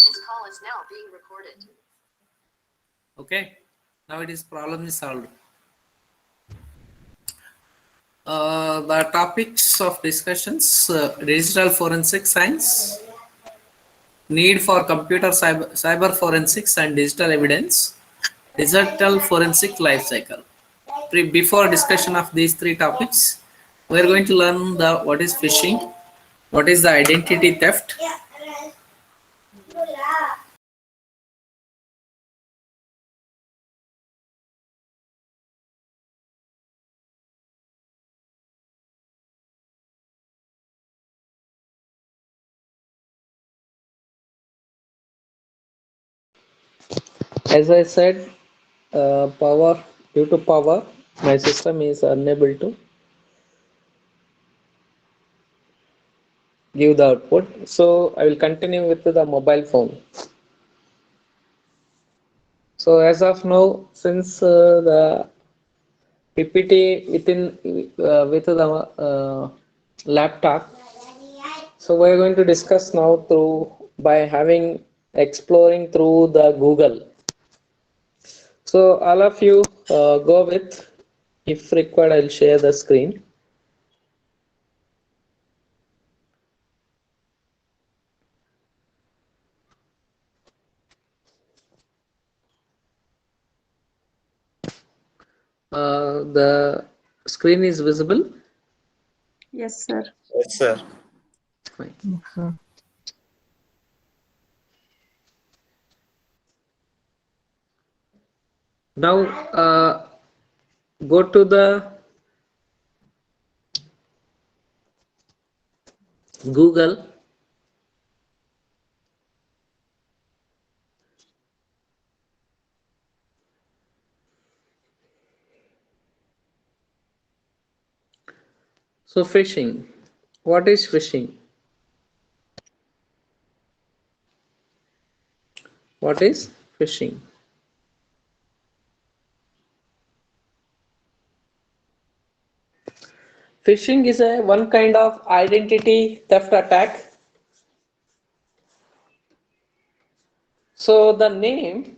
This call is now being recorded. Okay, now it is problem is solved. The topics of discussions: digital forensic science, need for computer cyber forensics and digital evidence, digital forensic life cycle. Before discussion of these three topics, we are going to learn the what is phishing, what is the identity theft, as I said, power due to power, my system is unable to give the output. So I will continue with the mobile phone. So as of now, since the PPT with the laptop, so we are going to discuss now through by having exploring through the Google. So all of you go with, if required, I'll share the screen. The screen is visible. Yes, sir. Yes, sir. Fine. Now go to the Google. So phishing. What is phishing? What is phishing? Phishing is a one kind of identity theft attack. So the name,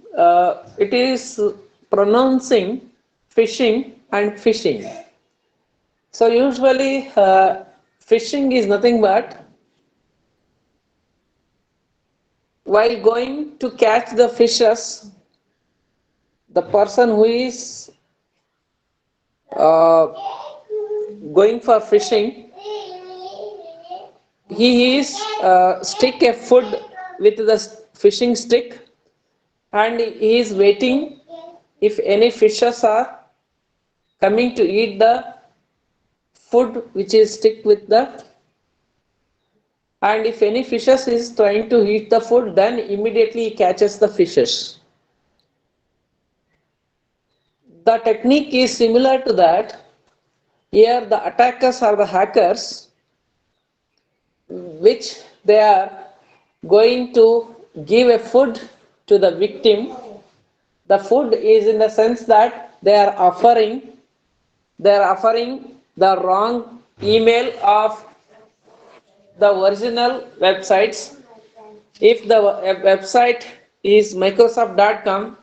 it is pronouncing phishing and phishing. So usually phishing is nothing but while going to catch the fishes, the person who is uh, going for fishing, he is stick a food with the fishing stick and he is waiting if any fishes are coming to eat the food which is stick with the, and if any fishes is trying to eat the food, then immediately he catches the fishes. The technique is similar to that. Here the attackers are the hackers, which they are going to give a food to the victim. The food is in the sense that they are offering the wrong email of the original websites. If the website is Microsoft.com,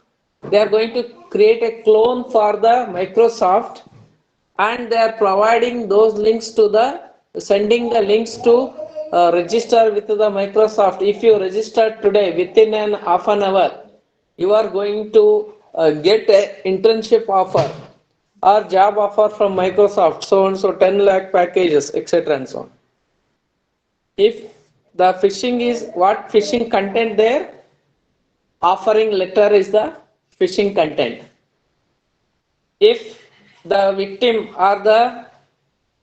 they are going to create a clone for the Microsoft and they are providing those links to the, sending the links to register with the Microsoft. If you register today, within an half an hour, you are going to get a internship offer or job offer from Microsoft, so and so 10 lakh packages, etc. and so on. If the phishing is what phishing content there, offering letter is the phishing content. If the victim or the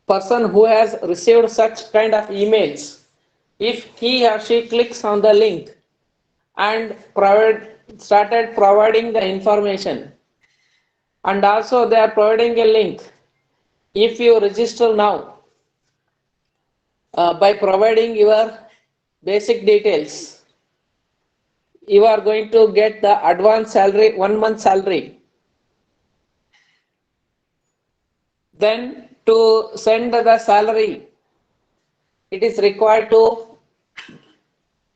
person who has received such kind of emails, if he or she clicks on the link and started providing the information, and also they are providing a link, if you register now by providing your basic details, you are going to get the advance salary, 1 month salary. Then to send the salary, it is required to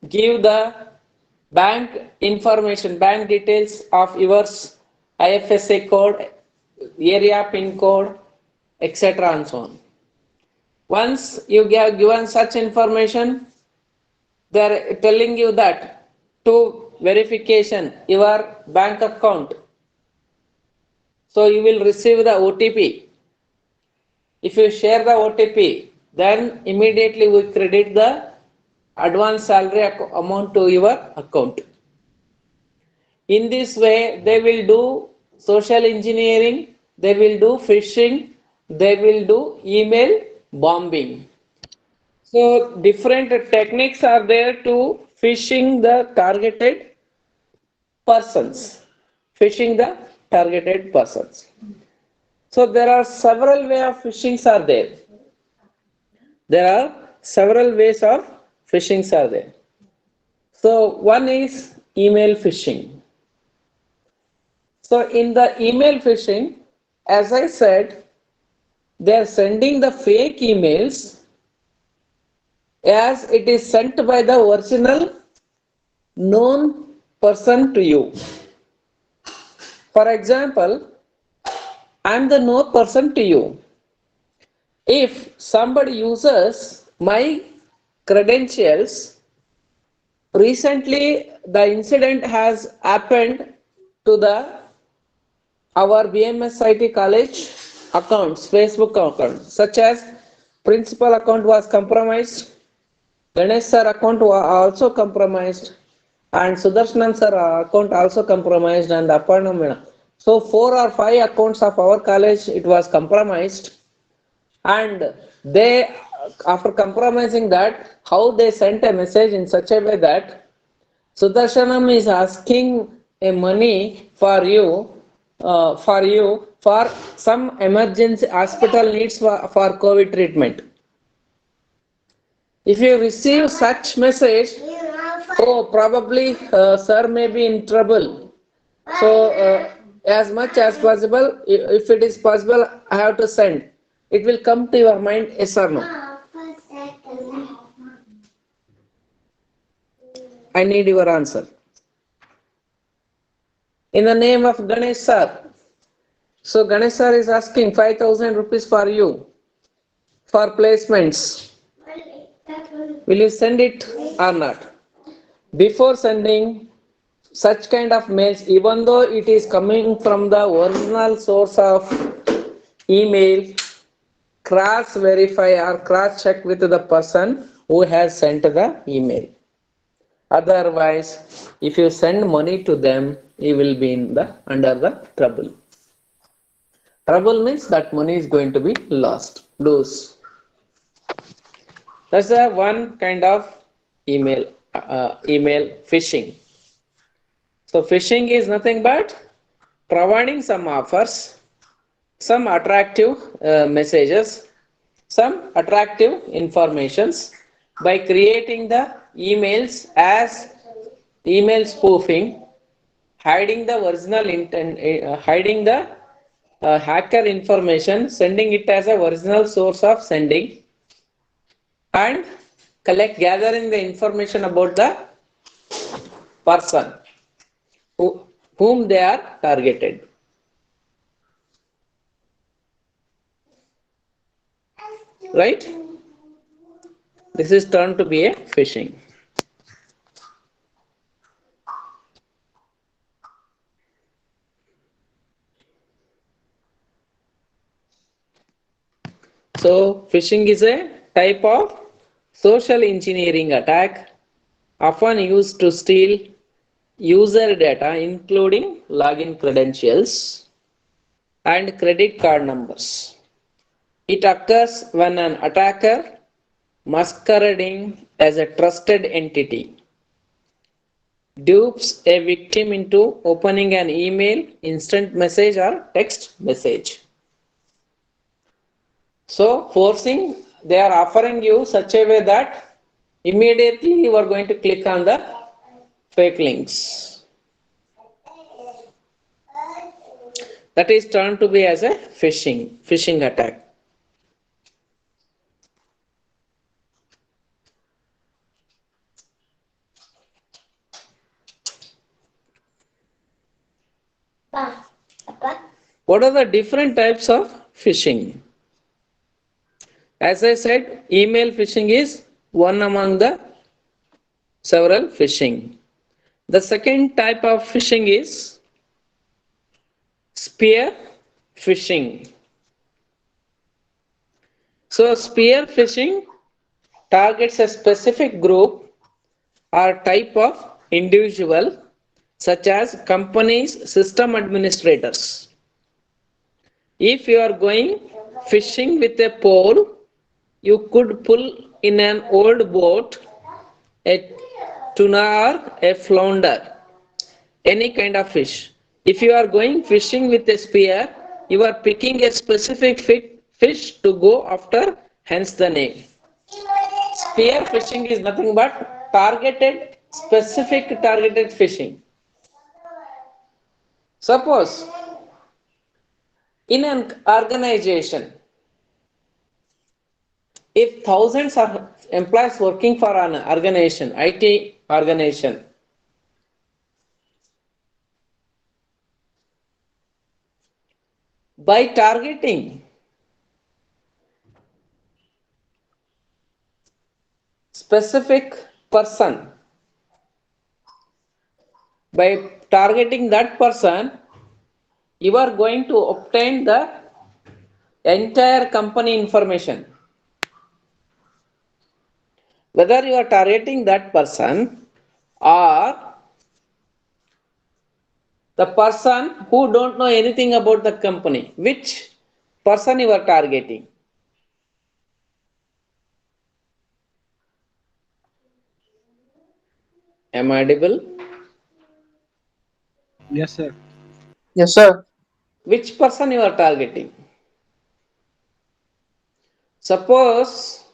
give the bank information, bank details of yours, IFSC code, area pin code, etc. and so on. Once you have given such information, they are telling you that to verification your bank account. So you will receive the OTP. If you share the OTP, then immediately we credit the advance salary amount to your account. In this way, they will do social engineering, they will do phishing, they will do email bombing. So different techniques are there to phishing the targeted persons. Phishing the targeted persons. So there are several ways of phishings are there. There are several ways of phishings are there. So one is email phishing. So in the email phishing, as I said, they are sending the fake emails as it is sent by the original known person to you. For example, I am the known person to you. If somebody uses my credentials, recently the incident has happened to the our BMSIT college accounts, Facebook accounts, such as principal account was compromised, Ganesh sir account was also compromised, and Sudarshan sir account also compromised, and Aparna madam. So 4 or 5 accounts of our college it was compromised, and they, after compromising that, how they sent a message in such a way that Sudarshanam is asking a money for some emergency hospital needs for COVID treatment. If you receive such message, oh, probably sir may be in trouble. So as much as possible, if it is possible, I have to send. It will come to your mind, yes or no. I need your answer. In the name of Ganesh sir. So Ganesh sir is asking 5,000 rupees for you for placements. Will you send it or not? Before sending such kind of mails, even though it is coming from the original source of email, cross verify or cross check with the person who has sent the email. Otherwise, if you send money to them, you will be under the trouble. Trouble means that money is going to be lose. That's the one kind of email phishing. So phishing is nothing but providing some offers, some attractive messages, some attractive informations by creating the emails as email spoofing, hiding the original intent, hiding the hacker information, sending it as a original source of sending, and gathering the information about the person whom they are targeted. Right? This is termed to be a phishing. So phishing is a type of social engineering attack often used to steal user data including login credentials and credit card numbers. It occurs when an attacker masquerading as a trusted entity dupes a victim into opening an email, instant message or text message. So forcing, they are offering you such a way that immediately you are going to click on the fake links. That is termed to be as a phishing attack. What are the different types of phishing? As I said, email phishing is one among the several phishing. The second type of phishing is spear phishing. So spear phishing targets a specific group or type of individual such as companies, system administrators. If you are going fishing with a pole, you could pull in an old boat, a tuna or a flounder, any kind of fish. If you are going fishing with a spear, you are picking a specific fish to go after, hence the name. Spear fishing is nothing but specific targeted fishing. Suppose in an organization, if thousands of employees working for an organization, IT organization, by targeting specific person, by targeting that person, you are going to obtain the entire company information. Whether you are targeting that person or the person who don't know anything about the company, which person you are targeting? Am I audible? Yes, sir. Yes, sir. Which person you are targeting? Suppose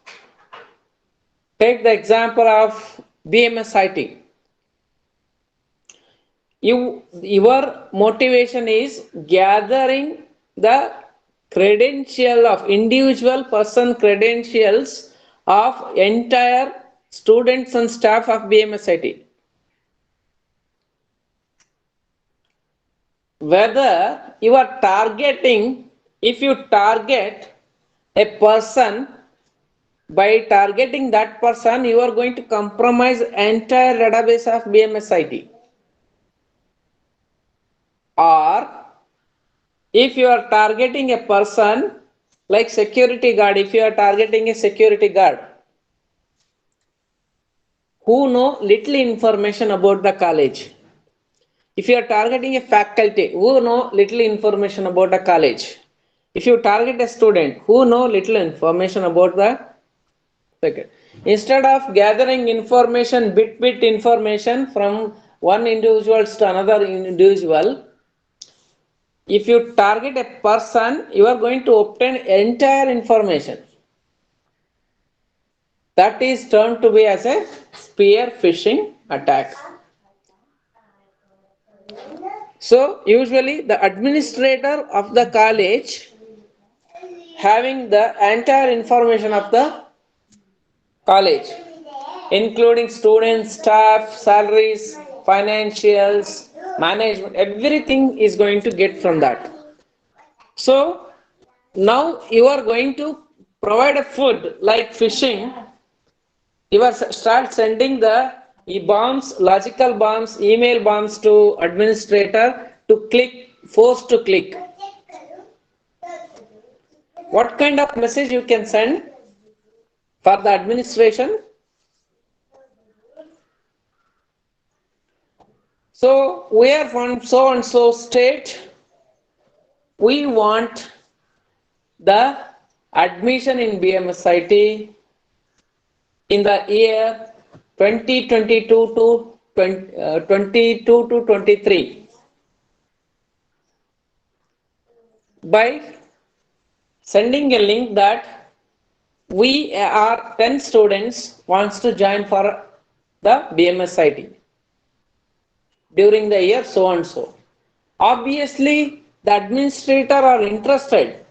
take the example of BMSIT. Your motivation is gathering the credential of individual person credentials of entire students and staff of BMSIT. Whether you are targeting, if you target a person, by targeting that person, you are going to compromise entire database of BMSIT. Or if you are targeting a person like security guard, if you are targeting a security guard who know little information about the college, if you are targeting a faculty who know little information about the college, if you target a student who know little information about the faculty, instead of gathering information, bit information from one individual to another individual, if you target a person, you are going to obtain entire information. That is termed to be as a spear phishing attack. So usually the administrator of the college having the entire information of the college, including students, staff, salaries, financials, management, everything is going to get from that. So now you are going to provide a food like fishing. You are start sending the bombs, logical bombs, email bombs to administrator to click, forced to click. What kind of message you can send for the administration? So we are from so and so state. We want the admission in BMSIT in the year 2022 to 22 to 23 by sending a link that we are 10 students wants to join for the BMSIT during the year so and so. Obviously, the administrator are interested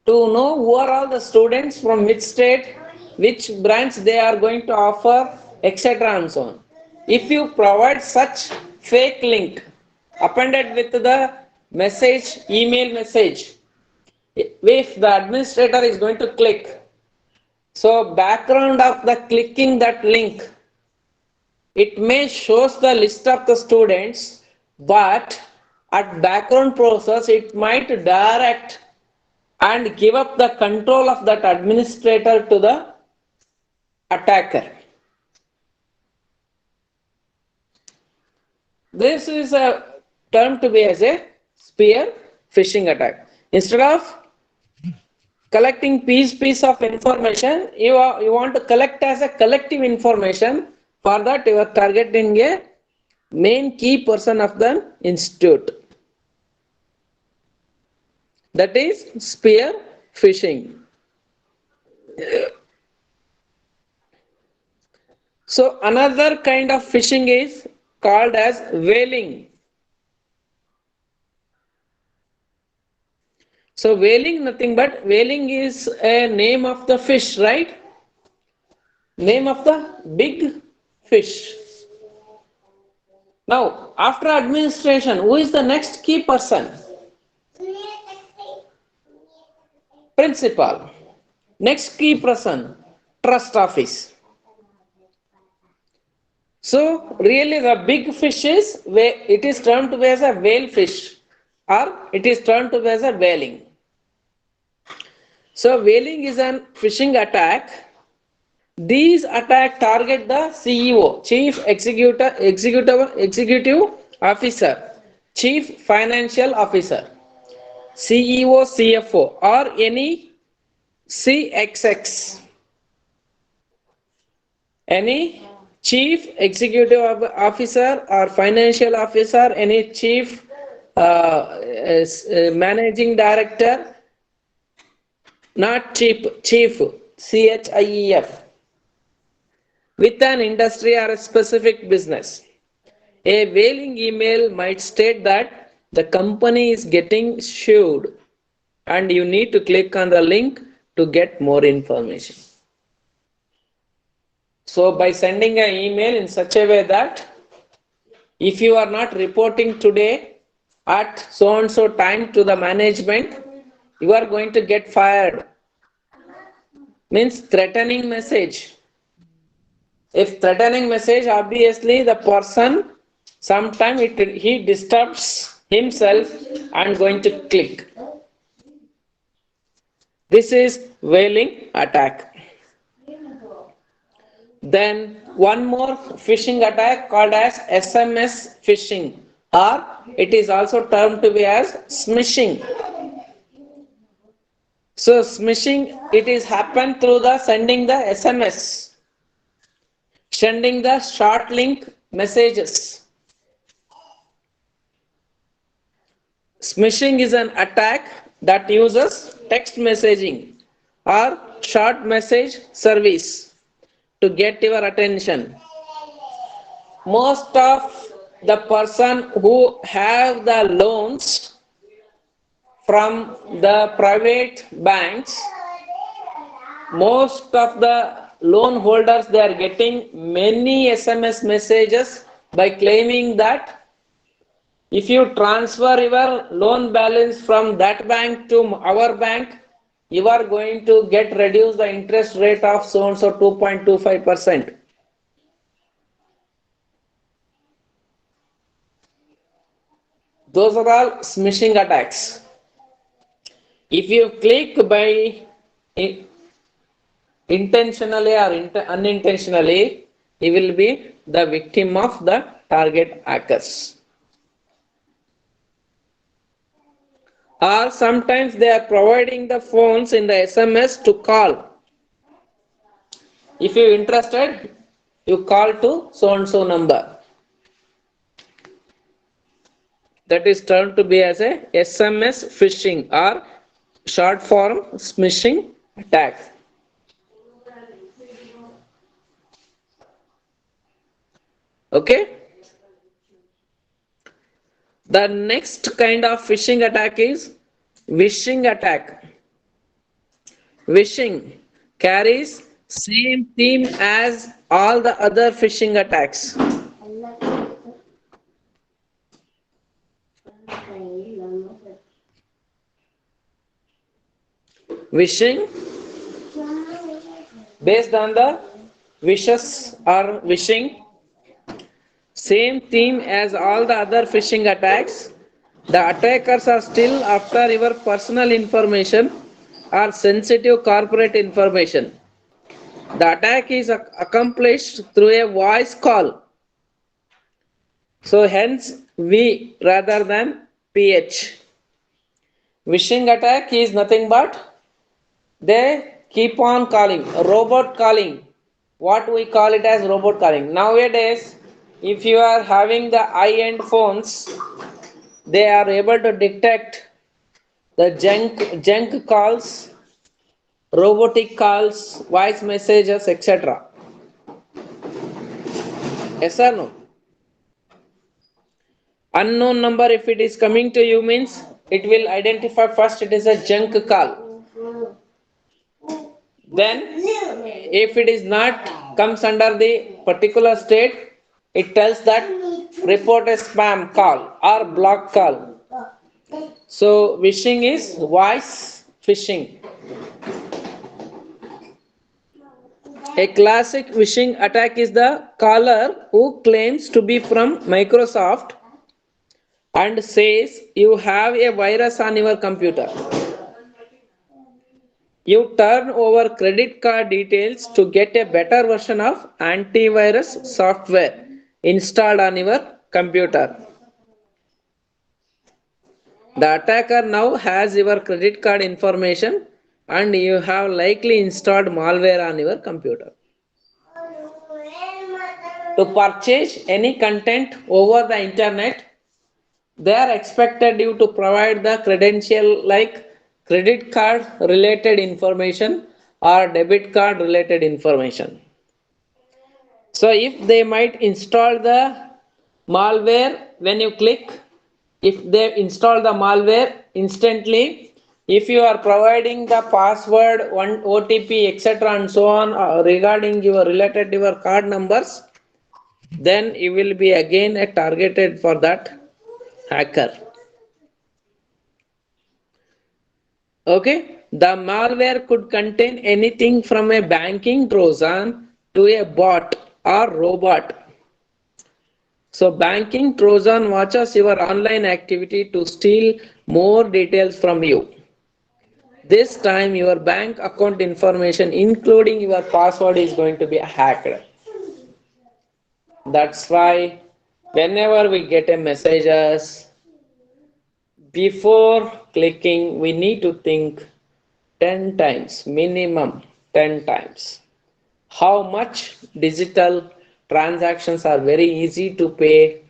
to know who are all the students from which state, which branch they are going to offer, etc. and so on. If you provide such fake link appended with the message, email message. If the administrator is going to click, so background of the clicking that link, it may shows the list of the students, but at background process, it might direct and give up the control of that administrator to the attacker. This is a term to be as a spear phishing attack. Instead of collecting piece of information, you want to collect as a collective information. For that, you are targeting a main key person of the institute. That is spear phishing. So another kind of phishing is called as whaling. So whaling, nothing but whaling is a name of the fish, right? Name of the big fish. Now, after administration, who is the next key person? Principal. Next key person, trust office. So really the big fish is, it is termed to be as a whale fish, or it is termed to be as a whaling. So whaling is an phishing attack. These attacks target the CEO, Chief Executive Officer, Chief Financial Officer, CEO, CFO, or any CXX, any Chief Executive Officer or Financial Officer, any Chief Managing Director, not chief, CHIEF, with an industry or a specific business. A whaling email might state that the company is getting sued and you need to click on the link to get more information. So by sending an email in such a way that if you are not reporting today at so and so time to the management, you are going to get fired. Means threatening message. If threatening message, obviously the person sometime he disturbs himself and going to click. This is whaling attack. Then one more phishing attack called as SMS phishing, or it is also termed to be as smishing. So smishing, it is happened through the sending the SMS, sending the short link messages. Smishing is an attack that uses text messaging or short message service to get your attention. Most of the person who have the loans from the private banks, most of the loan holders, they are getting many SMS messages by claiming that if you transfer your loan balance from that bank to our bank, you are going to get reduce the interest rate of so and so 2.25%. Those are all smishing attacks. If you click by intentionally or unintentionally, you will be the victim of the target hackers. Or sometimes they are providing the phones in the SMS to call. If you are interested, you call to so and so number. That is termed to be as a SMS phishing or short form smishing attack. Okay. The next kind of phishing attack is wishing attack. Wishing carries same theme as all the other phishing attacks. Wishing based on the wishes or wishing, same theme as all the other phishing attacks. The attackers are still after your personal information or sensitive corporate information. The attack is accomplished through a voice call. So hence V rather than PH. Wishing attack is nothing but they keep on calling, robot calling. What we call it as robot calling. Nowadays, if you are having the high-end phones, they are able to detect the junk calls, robotic calls, voice messages, etc. Yes or no? Unknown number, if it is coming to you, means it will identify first it is a junk call. Then if it is not comes under the particular state, it tells that report a spam call or block call. So wishing is voice phishing. A classic phishing attack is the caller who claims to be from Microsoft and says you have a virus on your computer. You turn over credit card details to get a better version of antivirus software installed on your computer. The attacker now has your credit card information and you have likely installed malware on your computer. To purchase any content over the internet, they are expected you to provide the credential like credit card related information or debit card related information. So if they might install the malware when you click, if they install the malware instantly, if you are providing the password, one OTP, etc. and so on regarding your related to your card numbers, then you will be again targeted for that hacker. Okay, the malware could contain anything from a banking Trojan to a bot or robot. So banking Trojan watches your online activity to steal more details from you. This time your bank account information including your password is going to be hacked. That's why whenever we get a messages, before clicking we need to think 10 times, minimum 10 times. How much digital transactions are very easy to pay,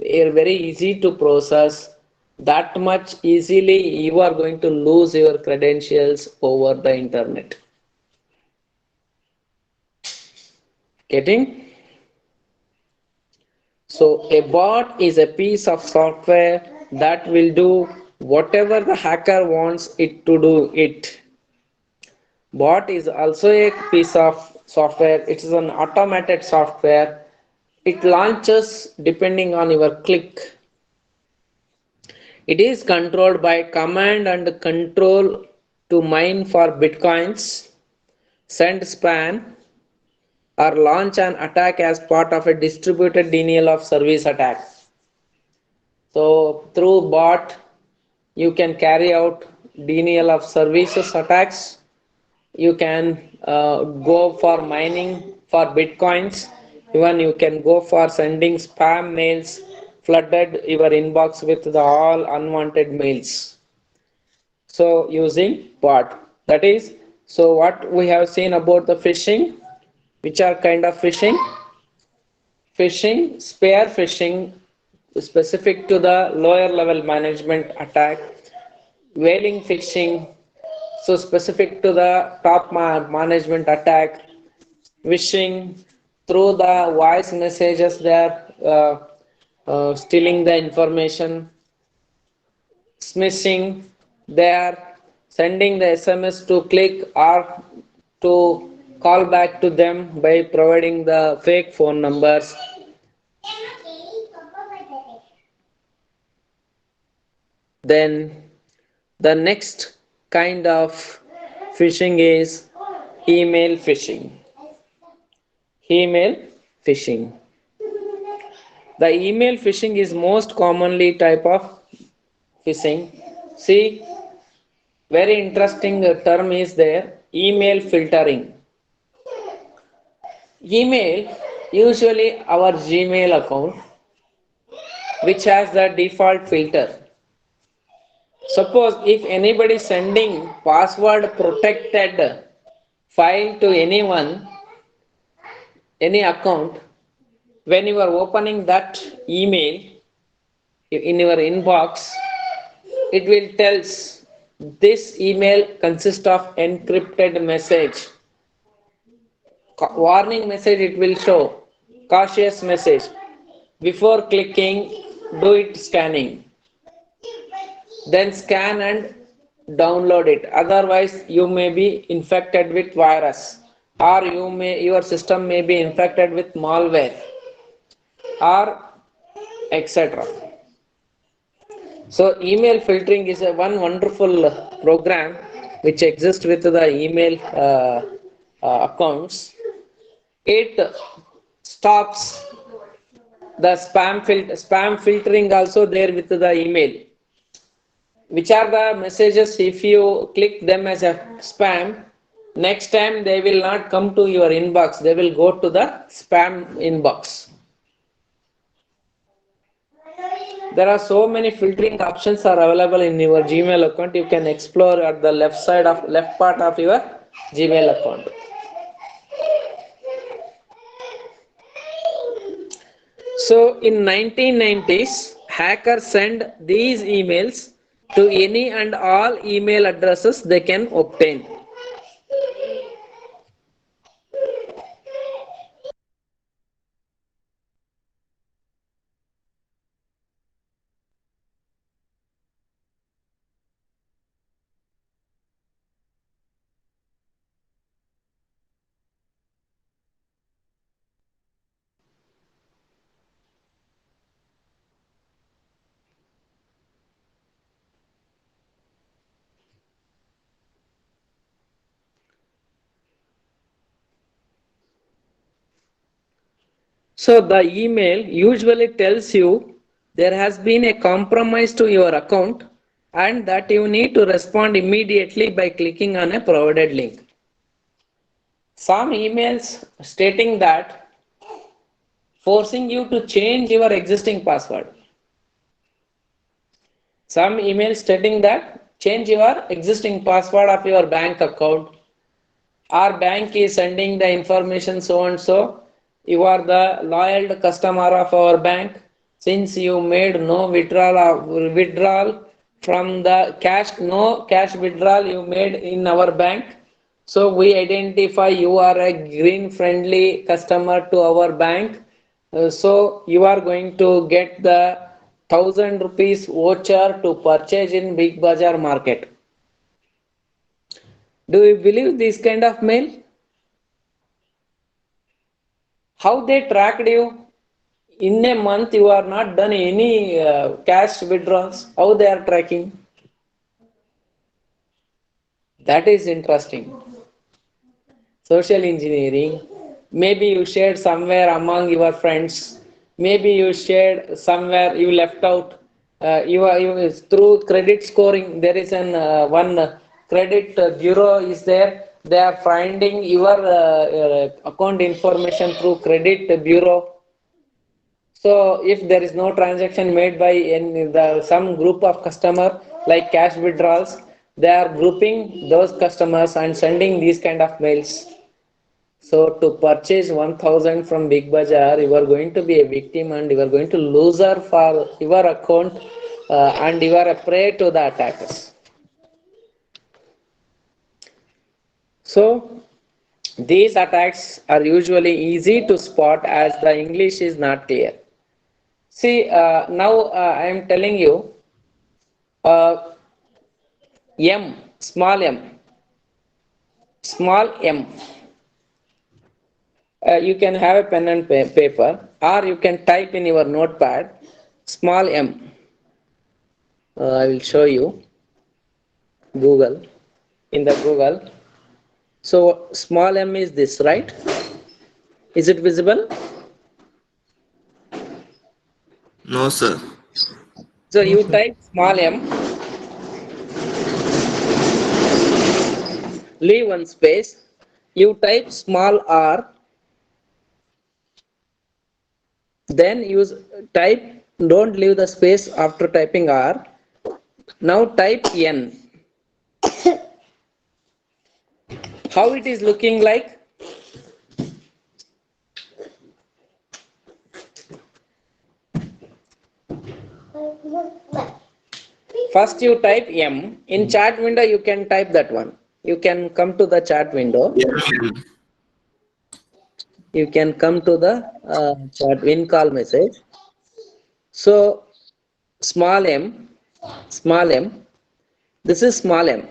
are very easy to process, that much easily you are going to lose your credentials over the internet. Getting? So a bot is a piece of software that will do whatever the hacker wants it to do it. Bot is also a piece of software. It is an automated software. It launches depending on your click. It is controlled by command and control to mine for bitcoins, send spam, or launch an attack as part of a distributed denial of service attack. So through bot, you can carry out denial of services attacks. You can go for mining for bitcoins. Even you can go for sending spam mails, flooded your inbox with the all unwanted mails. So using bot. That is, so what we have seen about the phishing, which are kind of phishing? Phishing, spear phishing, specific to the lower level management attack, whaling phishing, so specific to the top management attack, wishing through the voice messages they are stealing the information, smishing they are sending the SMS to click or to call back to them by providing the fake phone numbers. Then the next kind of phishing is email phishing. Email phishing. The email phishing is most commonly type of phishing. See, very interesting term is there, email filtering. Email, usually our Gmail account, which has the default filter. Suppose if anybody sending password protected file to anyone, any account, when you are opening that email in your inbox, it will tells this email consists of encrypted message. Warning message it will show, cautious message. Before clicking, do it scanning. Then scan and download it. Otherwise, you may be infected with virus, or your system may be infected with malware, or etc. So email filtering is a one wonderful program which exists with the email accounts. It stops the spam filtering also there with the email. Which are the messages, if you click them as a spam, next time they will not come to your inbox, they will go to the spam inbox. There are so many filtering options are available in your Gmail account. You can explore at the left part of your Gmail account. So in 1990s, hackers send these emails to any and all email addresses they can obtain. So the email usually tells you there has been a compromise to your account and that you need to respond immediately by clicking on a provided link. Some emails stating that forcing you to change your existing password. Some emails stating that change your existing password of your bank account. Our bank is sending the information so and so. You are the loyal customer of our bank. Since you made no withdrawal from the cash, no cash withdrawal you made in our bank. So we identify you are a green friendly customer to our bank. So you are going to get the 1,000 rupees voucher to purchase in Big Bazaar market. Do you believe this kind of mail? How they tracked you? In a month you are not done any cash withdrawals. How they are tracking? That is interesting. Social engineering. Maybe you shared somewhere among your friends. Maybe you shared somewhere you left out. You through credit scoring. There is an one credit bureau is there. They are finding your account information through credit bureau. So if there is no transaction made by some group of customer like cash withdrawals, they are grouping those customers and sending these kind of mails. So to purchase 1,000 from Big Bazaar, you are going to be a victim and you are going to loser for your account and you are a prey to the attackers. So these attacks are usually easy to spot as the English is not clear. See, now I am telling you uh, M, small m, small m. You can have a pen and paper or you can type in your notepad, small m. I will show you Google. In the Google, so small m is this, right? Is it visible? No, sir. So you type small m, leave one space, you type small r, then use type, don't leave the space after typing r. Now type n. How it is looking like? First you type m. In chat window you can type that one. You can come to the chat window. M. You can come to the chat win call message. So small m, this is small m,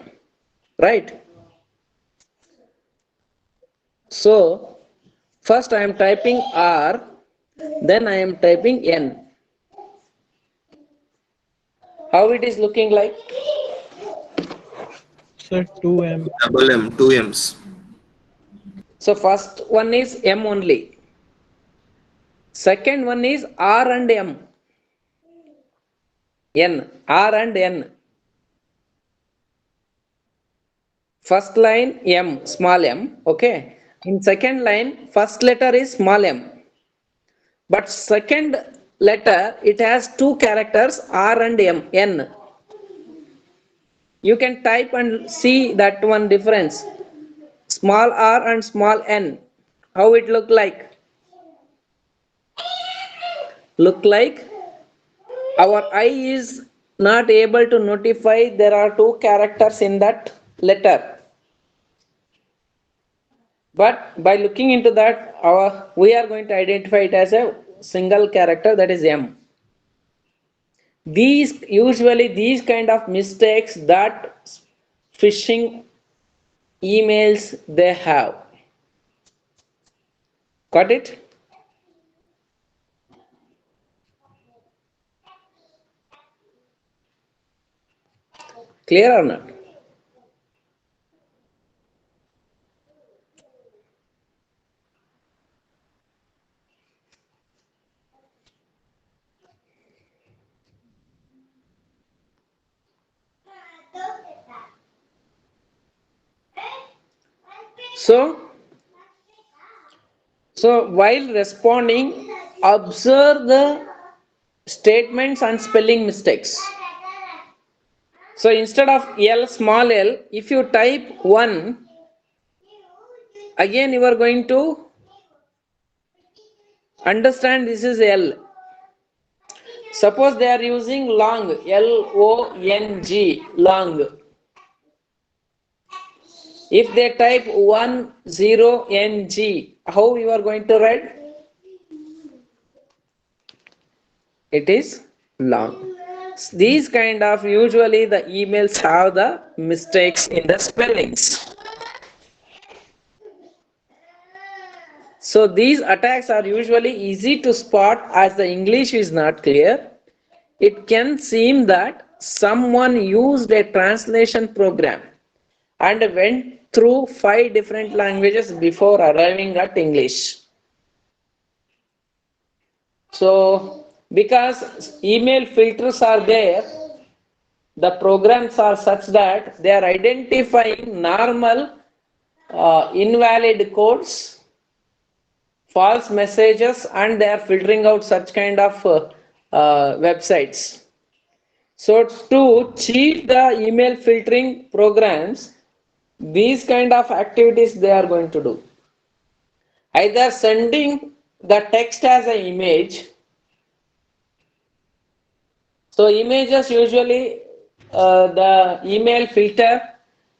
right? So first I am typing r, then I am typing n. How it is looking like? Sir, 2M. Double M. 2 M's. So first one is m only. Second one is r and m. N, r and n. First line m, small m, okay. In second line, first letter is small m. But second letter, it has two characters, r and m, n. You can type and see that one difference. Small r and small n. How it look like? Look like our eye is not able to notify there are two characters in that letter. But by looking into that, we are going to identify it as a single character, that is M. These kind of mistakes that phishing emails they have. Got it? Clear or not? So while responding, observe the statements and spelling mistakes. So instead of L, small l, if you type 1, again you are going to understand this is L. Suppose they are using long, L-O-N-G, long. If they type 10-NG, how you are going to write? It is long. These kind of, usually the emails have the mistakes in the spellings. So these attacks are usually easy to spot as the English is not clear. It can seem that someone used a translation program and went through 5 different languages before arriving at English. So because email filters are there, the programs are such that they are identifying normal invalid codes, false messages, and they are filtering out such kind of websites. So to cheat the email filtering programs, these kind of activities they are going to do. Either sending the text as an image. So images usually the email filter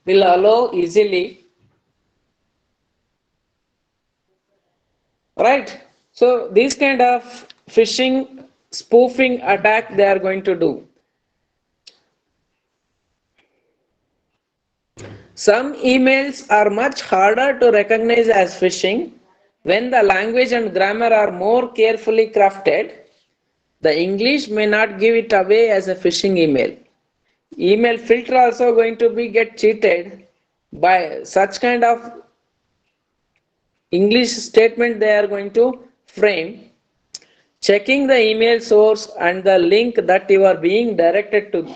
will allow easily. Right? So these kind of phishing, spoofing attack they are going to do. Some emails are much harder to recognize as phishing when the language and grammar are more carefully crafted. The English may not give it away as a phishing email. email filter also going to be get cheated by such kind of English statement they are going to frame. Checking the email source and the link that you are being directed to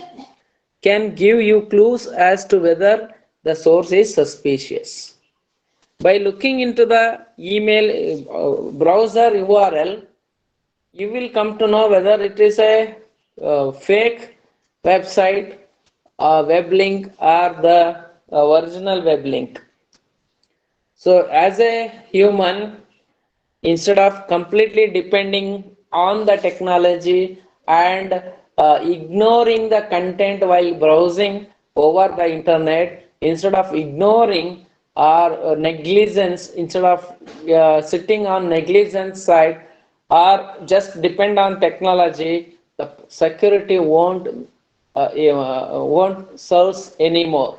can give you clues as to whether the source is suspicious. By looking into the email browser URL, you will come to know whether it is a fake website, web link, or the original web link. So, as a human, instead of completely depending on the technology and ignoring the content while browsing over the internet, instead of ignoring or negligence, instead of sitting on negligence side or just depend on technology, the security won't serve anymore,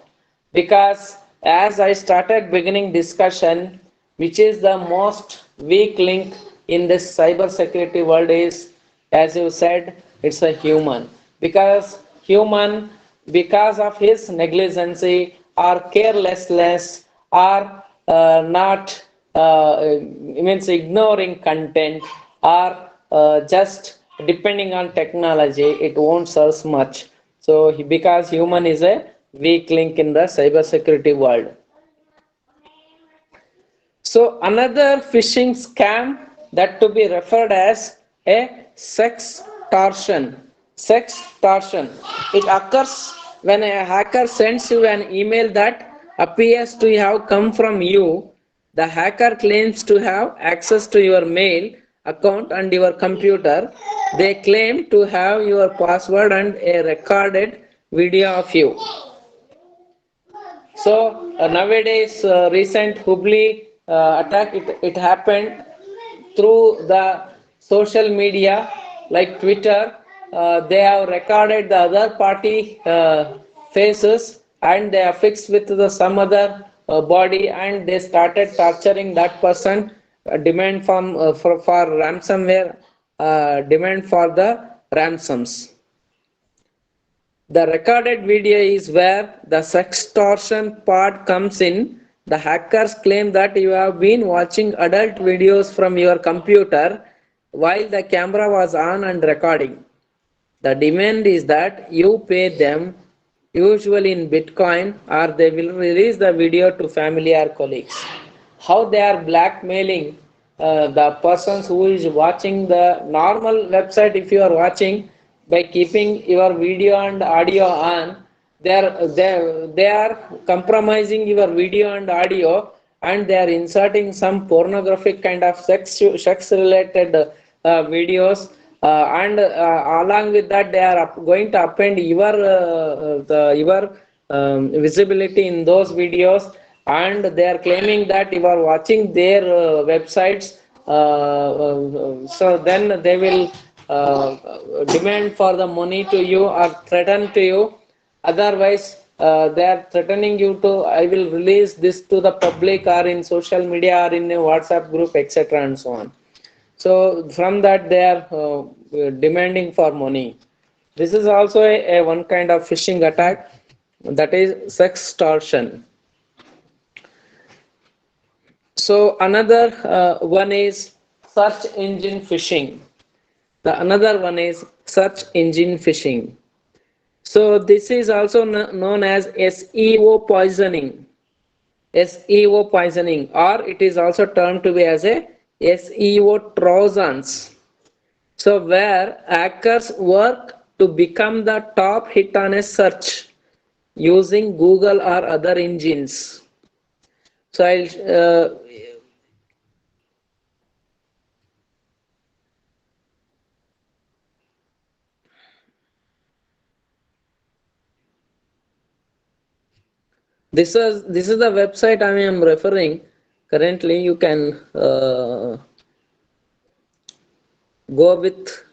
because as I started beginning discussion, which is the most weak link in this cyber security world is, as you said, it's a human, because human, because of his negligence or carelessness or not means ignoring content or just depending on technology, it won't serve much. So because human is a weak link in the cyber security world. So another phishing scam that to be referred as a sextortion. Sextortion. It occurs when a hacker sends you an email that appears to have come from you. The hacker claims to have access to your mail account and your computer. They claim to have your password and a recorded video of you. So nowadays, recent Hubli attack, it happened through the social media like Twitter. They have recorded the other party faces and they are fixed with the some other body, and they started torturing that person. Demand for ransomware, demand for the ransoms. The recorded video is where the sextortion part comes in. The hackers claim that you have been watching adult videos from your computer while the camera was on and recording. The demand is that you pay them, usually in Bitcoin, or they will release the video to family or colleagues. How they are blackmailing the persons who is watching the normal website. If you are watching by keeping your video and audio on, they are compromising your video and audio, and they are inserting some pornographic kind of sex related videos, and along with that they are going to append your visibility in those videos, and they are claiming that you are watching their websites. So then they will demand for the money to you or threaten to you. Otherwise, they are threatening you to, I will release this to the public or in social media or in a WhatsApp group, etc. and so on. So from that they are demanding for money. This is also a one kind of phishing attack, that is sextortion. So another one is search engine phishing. The another one is search engine phishing. So this is also known as SEO poisoning. SEO poisoning, or it is also termed to be as a SEO trojans. So where hackers work to become the top hit on a search using Google or other engines. So this is the website I am referring. Currently, you can go with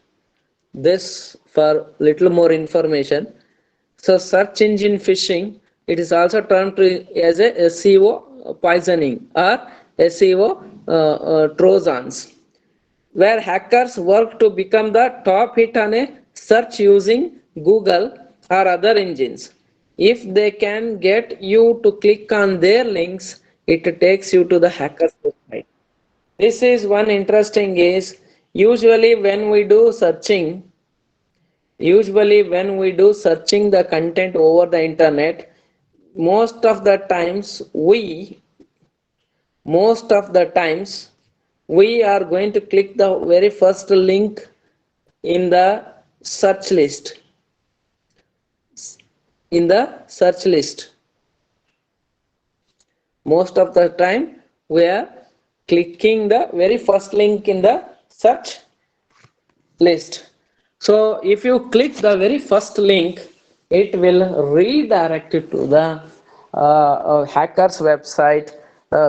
this for little more information. So search engine phishing, it is also termed as a SEO poisoning or SEO trojans, where hackers work to become the top hit on a search using Google or other engines. If they can get you to click on their links, it takes you to the hacker's website. This is one interesting is usually when we do searching the content over the internet, most of the times most of the times we are going to click the very first link in the search list in the search list most of the time we are clicking the very first link in the search list. So if you click the very first link, it will redirect you to the hacker's website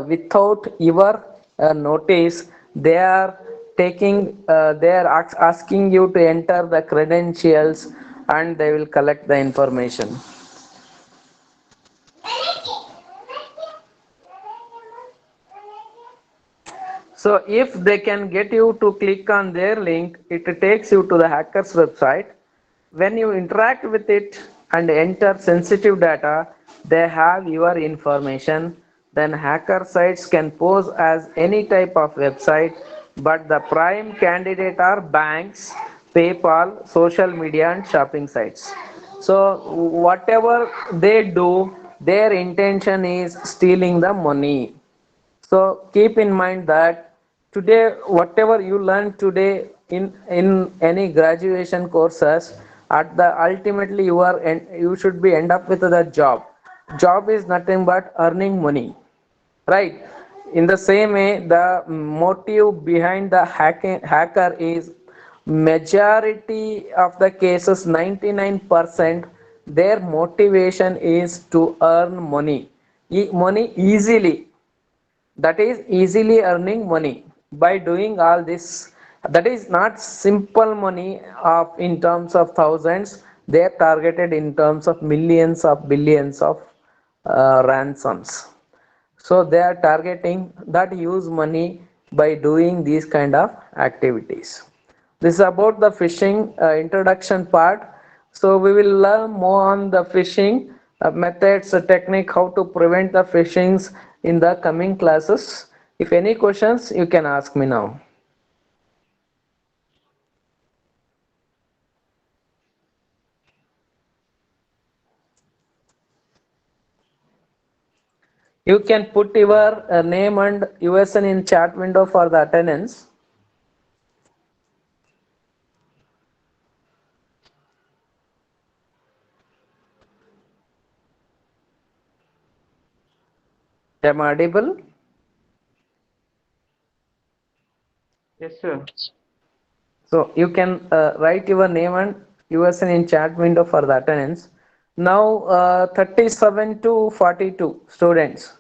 without your notice. They are asking you to enter the credentials, and they will collect the information. So if they can get you to click on their link, it takes you to the hacker's website. When you interact with it and enter sensitive data, they have your information. Then hacker sites can pose as any type of website, but the prime candidate are banks, PayPal, social media and shopping sites. So whatever they do, their intention is stealing the money. So keep in mind that today, whatever you learn today in any graduation courses, at the ultimately you should be end up with the job. Job is nothing but earning money, right? In the same way, the motive behind the hacker is majority of the cases, 99%, their motivation is to earn money, money easily, that is easily earning money by doing all this. That is not simple money of in terms of thousands, they are targeted in terms of millions of billions of ransoms. So they are targeting that use money by doing these kind of activities. This is about the phishing introduction part. So we will learn more on the phishing methods, technique, how to prevent the phishings in the coming classes. If any questions, you can ask me now. You can put your name and USN in chat window for the attendance. Am I audible? Yes, sir. So you can write your name and USN in chat window for the attendance. Now 37 to 42 students.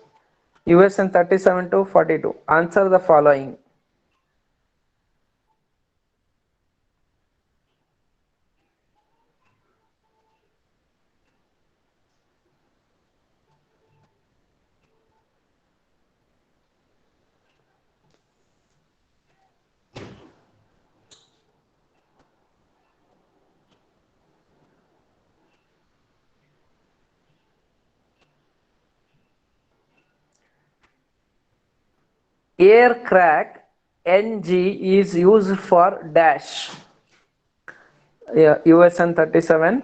USN 37 to 42. Answer the following. Air crack NG is used for dash. Yeah, USN 37.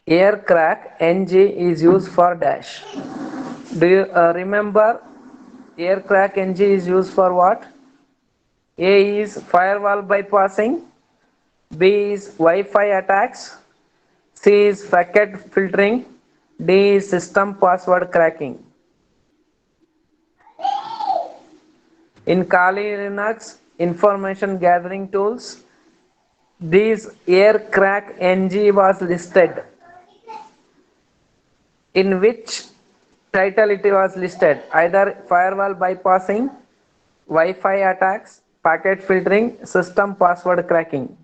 Air crack NG is used for dash. Do you remember air crack NG is used for what? A is firewall bypassing, B is Wi-Fi attacks, C is packet filtering, D is system password cracking. In Kali Linux information gathering tools, this air crack NG was listed. In which title it was listed? Either firewall bypassing, Wi-Fi attacks, packet filtering, system password cracking.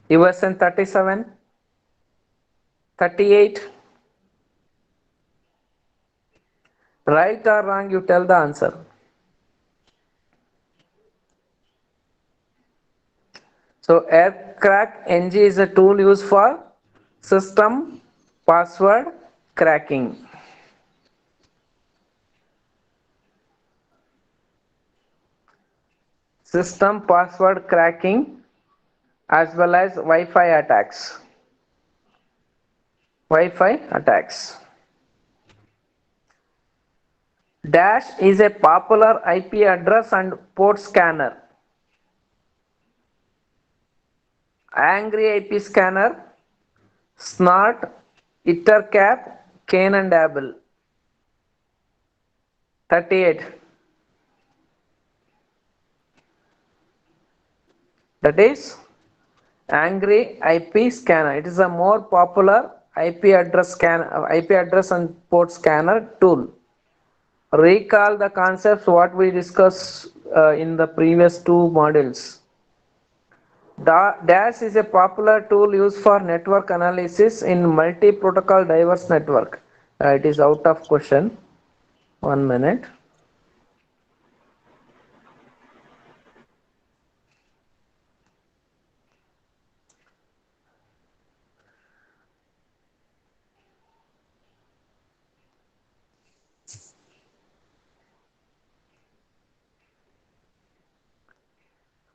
USN 37, 38. Right or wrong, you tell the answer. So aircrack ng is a tool used for system password cracking. System password cracking as well as Wi-Fi attacks. Wi-Fi attacks. Dash is a popular IP address and port scanner. Angry IP scanner, Snort, Ettercap, Cain and Abel. 38. That is Angry IP scanner. It is a more popular IP address and port scanner tool. Recall the concepts what we discussed in the previous two modules. Dash is a popular tool used for network analysis in multi-protocol diverse network. It is out of question. 1 minute.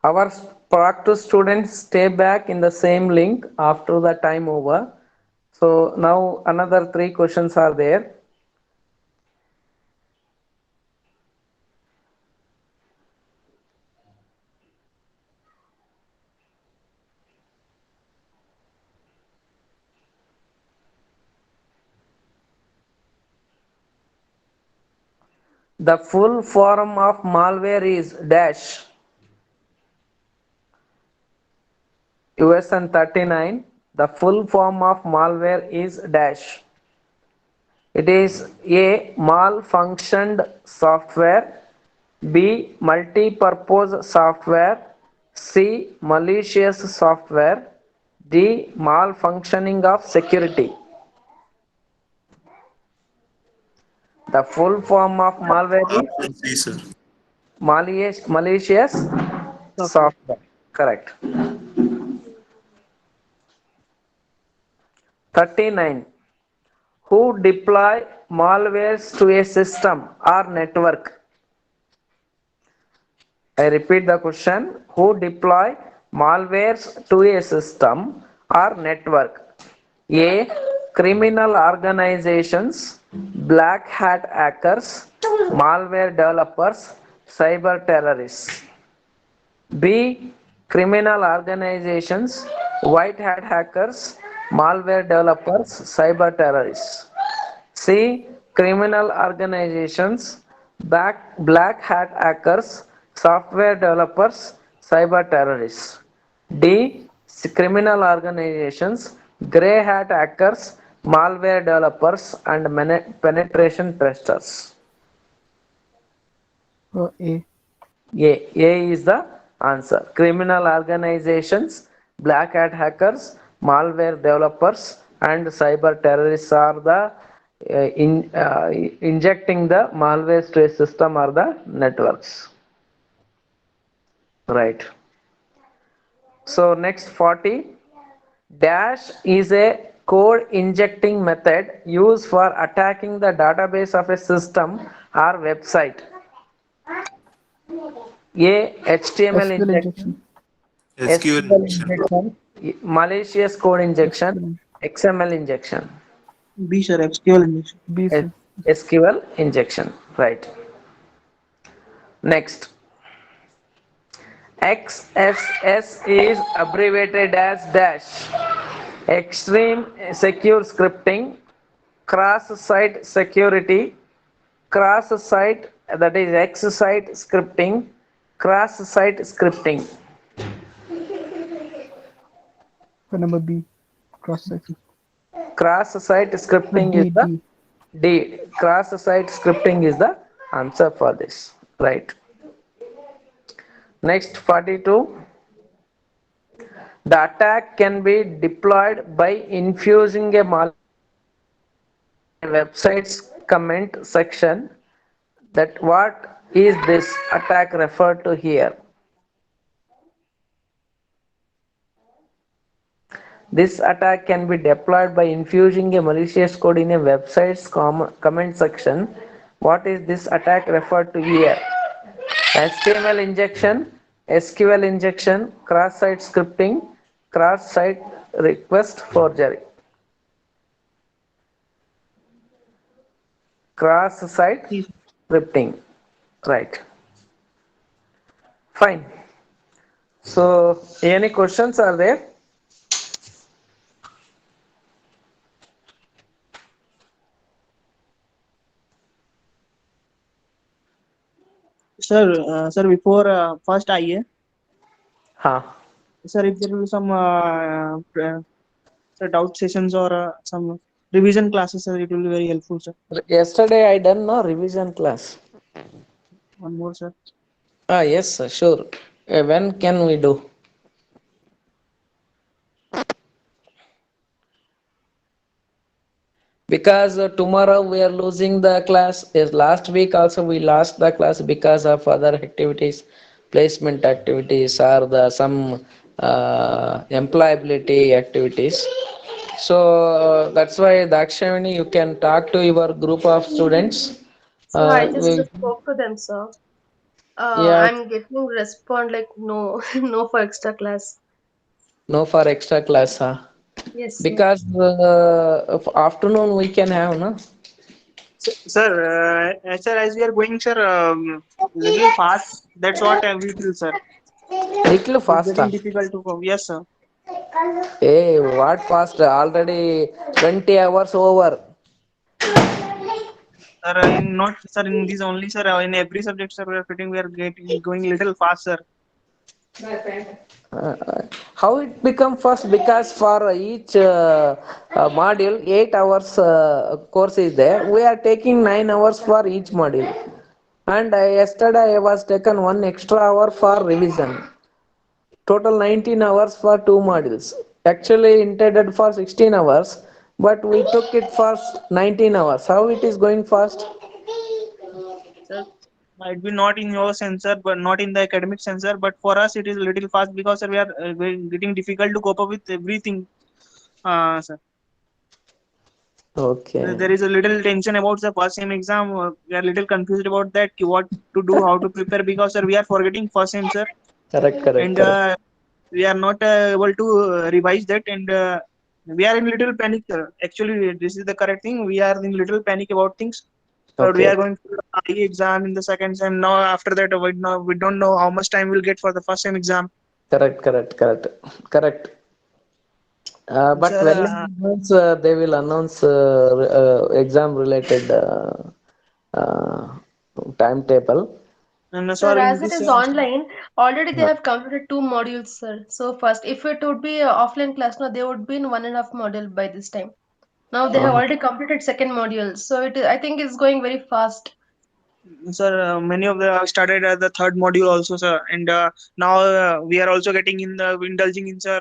Our practice students stay back in the same link after the time over. So now another 3 questions are there. The full form of malware is dash. USN 39. The full form of malware is dash. It is A. Malfunctioned software, B. Multi-purpose software, C. Malicious software, D. Malfunctioning of security. The full form of malware is Option C, sir. malicious software. Correct. 39. Who deploy malwares to a system or network? I repeat the question. Who deploy malwares to a system or network? A. Criminal organizations, black hat hackers, malware developers, cyber terrorists. B. Criminal organizations, white hat hackers, malware developers, cyber terrorists. C. Criminal organizations, black hat hackers, software developers, cyber terrorists. D. Criminal organizations, grey hat hackers, malware developers, and penetration testers. A. A is the answer. Criminal organizations, black hat hackers, malware developers, and cyber terrorists are the injecting the malware to a system or the networks. Right. So next 40. Dash is a code injecting method used for attacking the database of a system or website. A. HTML SQL injection, SQL SQL injection. injection, malicious code injection, SQL. XML injection, B, sir. SQL injection. B, sir. SQL injection. Right. Next. XSS is abbreviated as dash. Extreme secure scripting, cross-site security, cross-site, that is X-site scripting, cross-site scripting. Number B. Cross-section. Cross-site scripting is the D. Cross-site scripting is the answer for this. Right. Next 42. The attack can be deployed by infusing a malware in a website's comment section. That what is this attack referred to here? This attack can be deployed by infusing a malicious code in a website's comment section. What is this attack referred to here? HTML injection, SQL injection, cross-site scripting, cross-site request forgery. Cross-site scripting, right? Fine. So, any questions are there? Sir, before first IA, Huh. sir, if there will be some sir, doubt sessions or some revision classes, sir, it will be very helpful, sir. Yesterday I done no revision class. One more, sir. Yes, sir, sure. When can we do? Because tomorrow we are losing the class. Yes, last week also we lost the class because of other activities, placement activities or the some employability activities. So that's why Dakshavini, you can talk to your group of students. So I just We, spoke to them, sir. yeah, I'm getting respond like no, no for extra class. no for extra class, huh? Yes, sir. Because of afternoon we can have, no? Sir, as we are going, sir, little fast. That's what we feel, sir. Little It's faster. getting difficult to come. Yes, sir. Hey, what fast? Already 20 hours over. Sir, in not sir in this only, sir. In every subject, sir, we are fitting. We are getting going little faster. How it become first? Because for each module, 8 hours course is there. We are taking 9 hours for each module. And yesterday I was taken 1 extra hour for revision. Total 19 hours for two modules. Actually intended for 16 hours, but we took it for 19 hours. How it is going fast? Sir, might be not in your sensor, but not in the academic sensor. But for us, it is a little fast because sir, we are getting difficult to cope up with everything. Sir. Okay. There is a little tension about the first sem exam. We are a little confused about that. What to do, how to prepare because sir, we are forgetting first sem, sir, Correct, correct, and correct. we are not able to revise that, and we are in little panic. Actually, this is the correct thing. We are in little panic about things. We Okay. are going to the IE exam in the second sem. Now after that, we don't know how much time we'll get for the first sem exam. Correct, correct, correct, correct. But Sir, well, in advance, they will announce exam related uh, timetable. and Sir, sorry, in as it this is sem, online, already they Uh, have completed two modules, sir. So first, if it would be a offline class, no, they would be in 1.5 module by this time. Now they have uh, already completed second module, so I think it's going very fast. sir, many of the started at the third module also, sir, and now we are also getting in the indulging in sir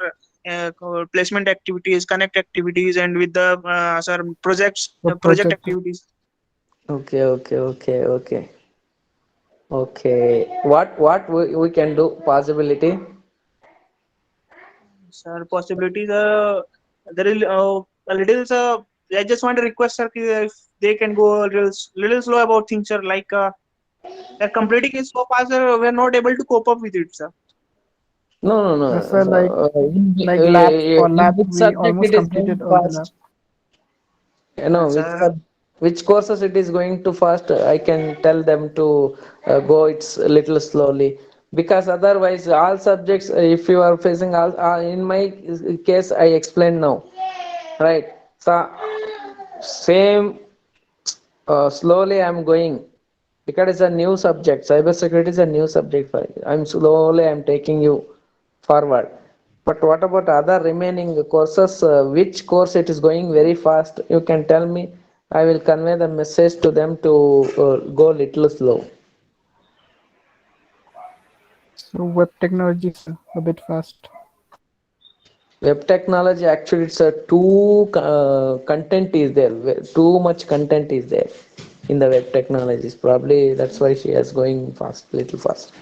placement activities, connect activities, and with the sir projects, The project project. activities. okay, okay, okay, okay, okay. What we can do? Possibility? Sir, possibilities. There is a little. I just want to request, sir, if they can go a little slow about things, sir. Like they're completing it so fast, sir. We're not able to cope up with it, sir. No, no, no. Sir, So, like lab for in lab, which we subject almost it is going completed all the lab. fast? You know, Sir, which courses it is going too fast? I can tell them to go it's a little slowly because otherwise all subjects, if you are facing all, in my case, I explained now, right? So same slowly I'm going because it's a new subject. Cybersecurity is a new subject for you. I'm taking you forward. But what about other remaining courses? Which course it is going very fast? You can tell me. I will convey the message to them to go little slow. So web technology, sir, a bit fast. Web technology actually it's a too content is there. Too much content is there in the web technologies. Probably that's why she is going fast, little fast.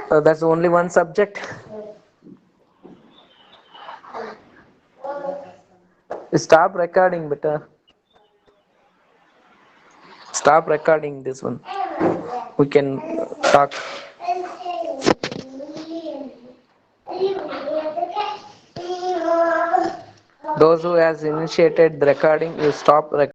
That's only one subject. Stop recording, better. Stop recording this one. We can talk. Those who has initiated the recording, you stop recording.